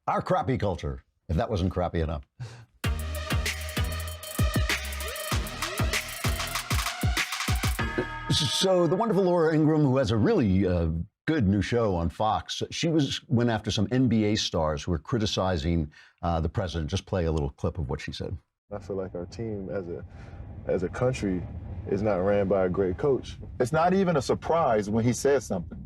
Our crappy culture, if that wasn't crappy enough. So the wonderful Laura Ingraham, who has a really good new show on Fox, she went after some NBA stars who were criticizing the president. Just play a little clip of what she said. I feel like our team as a country is not ran by a great coach. It's not even a surprise when he says something.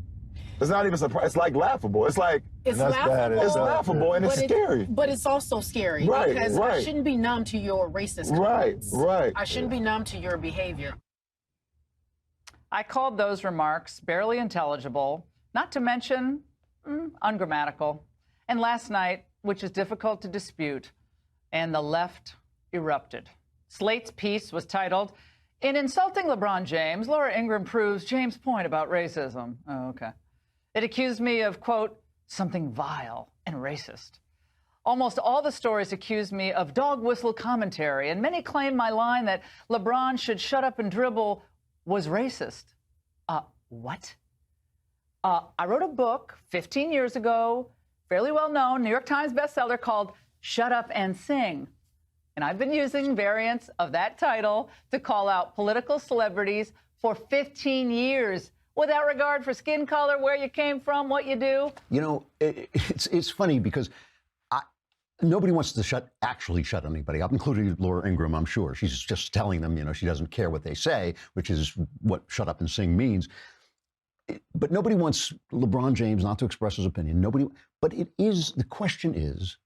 It's not even a surprise. It's like laughable. It's like it's laughable. It's laughable and it's scary. But it's also scary because I shouldn't be numb to your racist comments. Right. I shouldn't be numb to your behavior. I called those remarks barely intelligible, not to mention ungrammatical. And last night, which is difficult to dispute, and the left erupted. Slate's piece was titled, "In Insulting LeBron James, Laura Ingraham proves James' point about racism." Oh, okay. It accused me of, quote, something vile and racist. Almost all the stories accused me of dog whistle commentary, and many claimed my line that LeBron should shut up and dribble was racist. What? I wrote a book 15 years ago, fairly well-known, New York Times bestseller called Shut Up and Sing. And I've been using variants of that title to call out political celebrities for 15 years without regard for skin color, where you came from, what you do. You know, it's funny because nobody wants to actually shut anybody up, including Laura Ingraham, I'm sure. She's just telling them, you know, she doesn't care what they say, which is what shut up and sing means. But nobody wants LeBron James not to express his opinion. But the question is,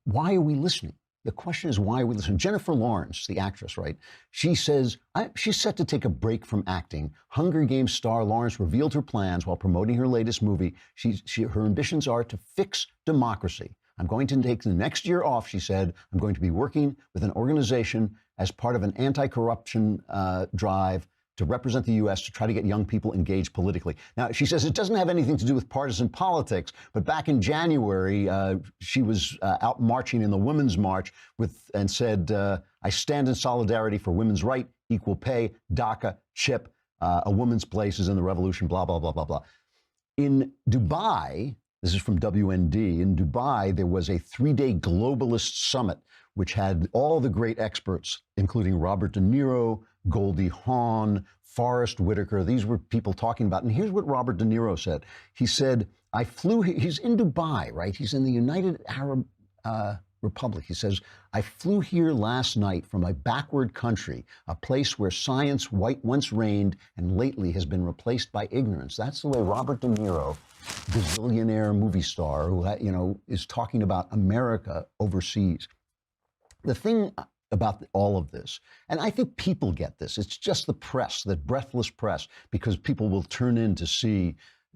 why are we listening? The question is, why are we listening? Jennifer Lawrence, the actress, right? She says she's set to take a break from acting. Hunger Games star Lawrence revealed her plans while promoting her latest movie. Her ambitions are to fix democracy. I'm going to take the next year off, she said. I'm going to be working with an organization as part of an anti-corruption drive to represent the U.S. to try to get young people engaged politically. Now, she says it doesn't have anything to do with partisan politics, but back in January, she was out marching in the Women's March and said, I stand in solidarity for women's right, equal pay, DACA, CHIP, a woman's place is in the revolution, blah, blah, blah, blah, blah. In Dubai, this is from WND, in Dubai, there was a 3-day globalist summit, which had all the great experts, including Robert De Niro, Goldie Hawn, Forrest Whitaker. These were people talking about, and here's what Robert De Niro said. He said, he's in Dubai, right? He's in the United Arab Republic. He says, I flew here last night from a backward country, a place where science once reigned and lately has been replaced by ignorance. That's the way Robert De Niro, the billionaire movie star who, is talking about America overseas. The thing about all of this, and I think people get this, it's just the press, the breathless press, because people will turn in to see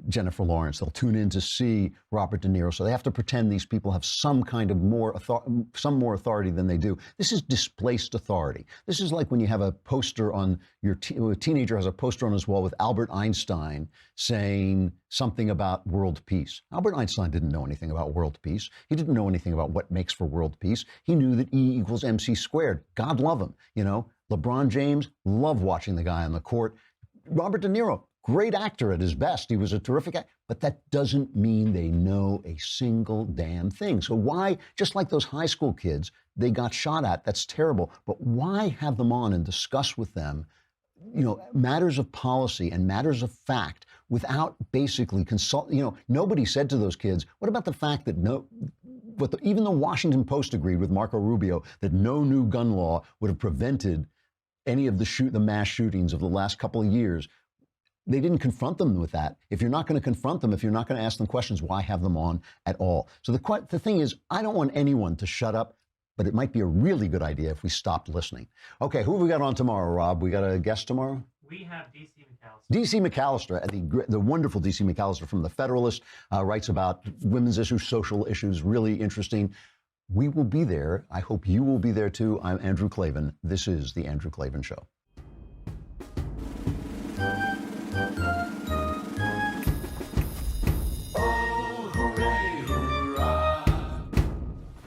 Jennifer Lawrence, they'll tune in to see Robert De Niro, so they have to pretend these people have some kind of more authority than they do. This is displaced authority. This is like when you have a poster on a teenager has a poster on his wall with Albert Einstein saying something about world peace. Albert Einstein didn't know anything about world peace. He didn't know anything about what makes for world peace. He knew that E equals MC squared. God love him. LeBron James, love watching the guy on the court. Robert De Niro, great actor at his best. He was a terrific actor. But that doesn't mean they know a single damn thing. So why, just like those high school kids, they got shot at, that's terrible. But why have them on and discuss with them, matters of policy and matters of fact without basically nobody said to those kids, what about the fact that even the Washington Post agreed with Marco Rubio that no new gun law would have prevented any of the mass shootings of the last couple of years. They didn't confront them with that. If you're not going to confront them, if you're not going to ask them questions, why have them on at all? So the thing is, I don't want anyone to shut up, but it might be a really good idea if we stopped listening. Okay, who have we got on tomorrow, Rob? We got a guest tomorrow? We have D.C. McAllister. D.C. McAllister, the wonderful D.C. McAllister from The Federalist, writes about women's issues, social issues, really interesting. We will be there. I hope you will be there too. I'm Andrew Klavan. This is The Andrew Klavan Show.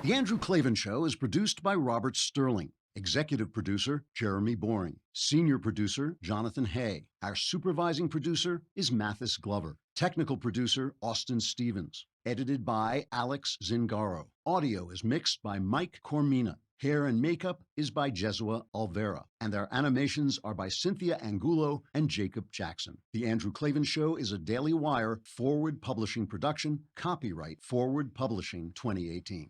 The Andrew Klavan Show is produced by Robert Sterling. Executive producer, Jeremy Boring. Senior producer, Jonathan Hay. Our supervising producer is Mathis Glover. Technical producer, Austin Stevens. Edited by Alex Zingaro. Audio is mixed by Mike Cormina. Hair and makeup is by Jesua Olvera, and their animations are by Cynthia Angulo and Jacob Jackson. The Andrew Klavan Show is a Daily Wire Forward Publishing production, copyright Forward Publishing 2018.